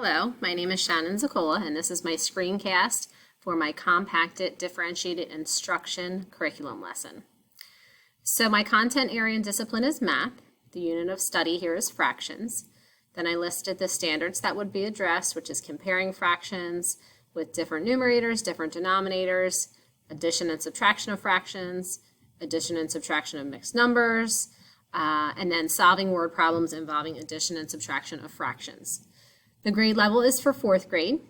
Hello, my name is Shannon Zakola, and this is my screencast for my compacted differentiated instruction curriculum lesson. So my content area and discipline is math. The unit of study here is fractions. Then I listed the standards that would be addressed, which is comparing fractions with different numerators, different denominators, addition and subtraction of fractions, addition and subtraction of mixed numbers, and then solving word problems involving addition and subtraction of fractions. The grade level is for 4th grade.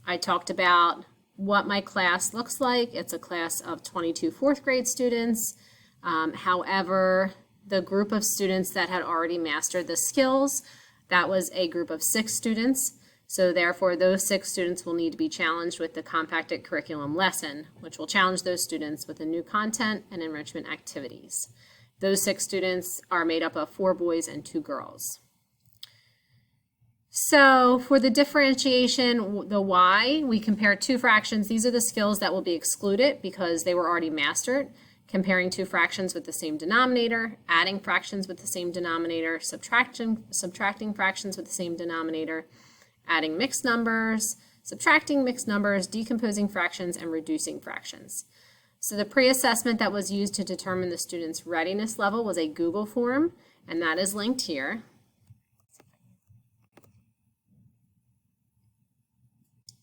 I talked about what my class looks like. It's a class of 22 4th grade students. However, the group of students that had already mastered the skills, that was a group of 6 students. So therefore, those 6 students will need to be challenged with the compacted curriculum lesson, which will challenge those students with the new content and enrichment activities. Those 6 students are made up of 4 boys and 2 girls. So for the differentiation, the y, we compare 2 fractions. These are the skills that will be excluded because they were already mastered. Comparing 2 fractions with the same denominator, adding fractions with the same denominator, subtracting fractions with the same denominator, adding mixed numbers, subtracting mixed numbers, decomposing fractions, and reducing fractions. So the pre-assessment that was used to determine the student's readiness level was a Google form, and that is linked here.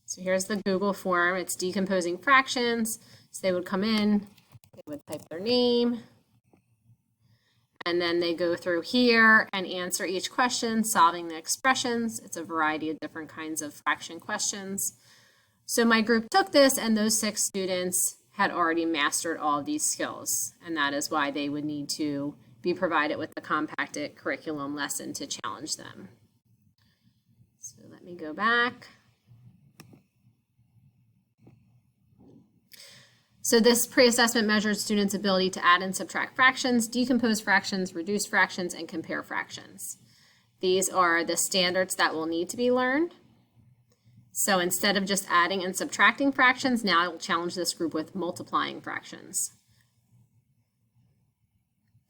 So here's the Google form. It's decomposing fractions. So they would come in, they would type their name, and then they go through here and answer each question, solving the expressions. It's a variety of different kinds of fraction questions. So my group took this, and those 6 students had already mastered all of these skills, and that is why they would need to be provided with the compacted curriculum lesson to challenge them. So let me go back. So this pre-assessment measured students' ability to add and subtract fractions, decompose fractions, reduce fractions, and compare fractions. These are the standards that will need to be learned. So instead of just adding and subtracting fractions, now I will challenge this group with multiplying fractions.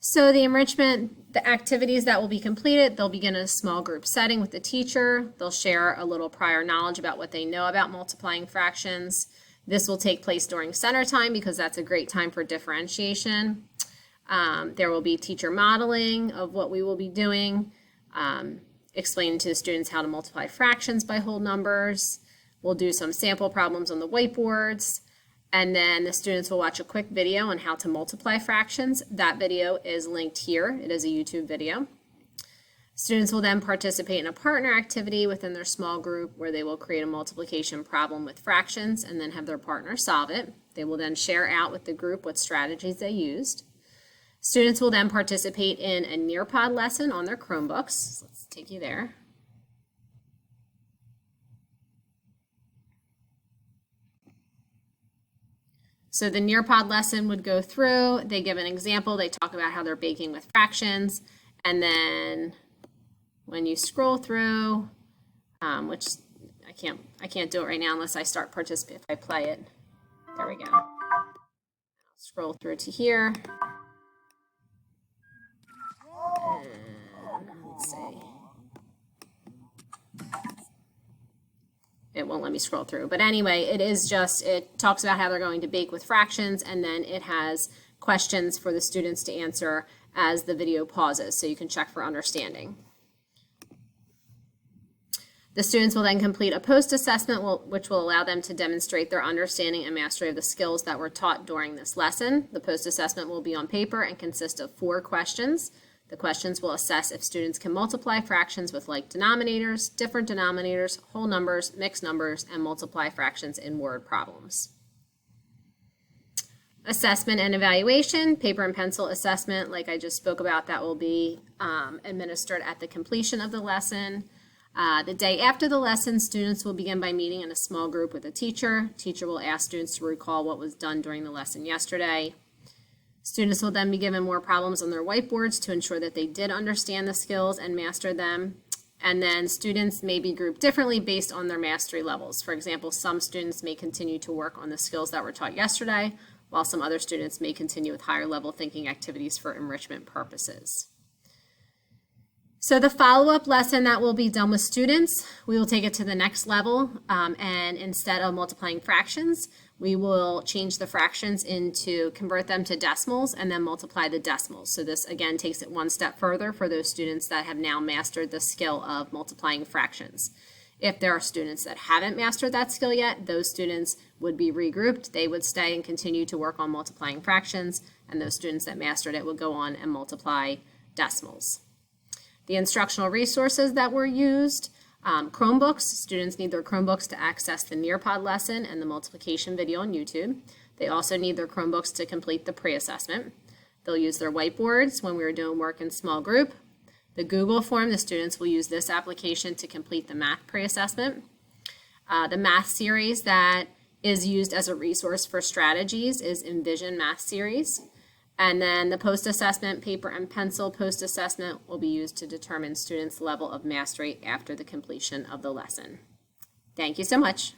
So the enrichment, the activities that will be completed, they'll begin in a small group setting with the teacher. They'll share a little prior knowledge about what they know about multiplying fractions. This will take place during center time because that's a great time for differentiation. There will be teacher modeling of what we will be doing, explaining to the students how to multiply fractions by whole numbers. We'll do some sample problems on the whiteboards, and then the students will watch a quick video on how to multiply fractions. That video is linked here. It is a YouTube video. Students will then participate in a partner activity within their small group where they will create a multiplication problem with fractions and then have their partner solve it. They will then share out with the group what strategies they used. Students will then participate in a Nearpod lesson on their Chromebooks. Let's take you there. So the Nearpod lesson would go through, they give an example, they talk about how they're baking with fractions, and then when you scroll through, which I can't do it right now unless I start participating, if I play it. There we go. Scroll through to here. And let's see. It won't let me scroll through. But anyway, it talks about how they're going to bake with fractions, and then it has questions for the students to answer as the video pauses, so you can check for understanding. The students will then complete a post-assessment, which will allow them to demonstrate their understanding and mastery of the skills that were taught during this lesson. The post-assessment will be on paper and consist of 4 questions. The questions will assess if students can multiply fractions with like denominators, different denominators, whole numbers, mixed numbers, and multiply fractions in word problems. Assessment and evaluation, paper and pencil assessment, like I just spoke about, that will be administered at the completion of the lesson. The day after the lesson, students will begin by meeting in a small group with a teacher. Teacher will ask students to recall what was done during the lesson yesterday. Students will then be given more problems on their whiteboards to ensure that they did understand the skills and master them. And then students may be grouped differently based on their mastery levels. For example, some students may continue to work on the skills that were taught yesterday, while some other students may continue with higher level thinking activities for enrichment purposes. So the follow-up lesson that will be done with students, we will take it to the next level, and instead of multiplying fractions, we will change the fractions convert them to decimals and then multiply the decimals. So this again takes it one step further for those students that have now mastered the skill of multiplying fractions. If there are students that haven't mastered that skill yet, those students would be regrouped. They would stay and continue to work on multiplying fractions, and those students that mastered it would go on and multiply decimals. The instructional resources that were used, Chromebooks. Students need their Chromebooks to access the Nearpod lesson and the multiplication video on YouTube. They also need their Chromebooks to complete the pre-assessment. They'll use their whiteboards when we are doing work in small group. The Google form, the students will use this application to complete the math pre-assessment. The math series that is used as a resource for strategies is Envision Math Series. And then the post-assessment paper and pencil post-assessment will be used to determine students' level of mastery after the completion of the lesson. Thank you so much.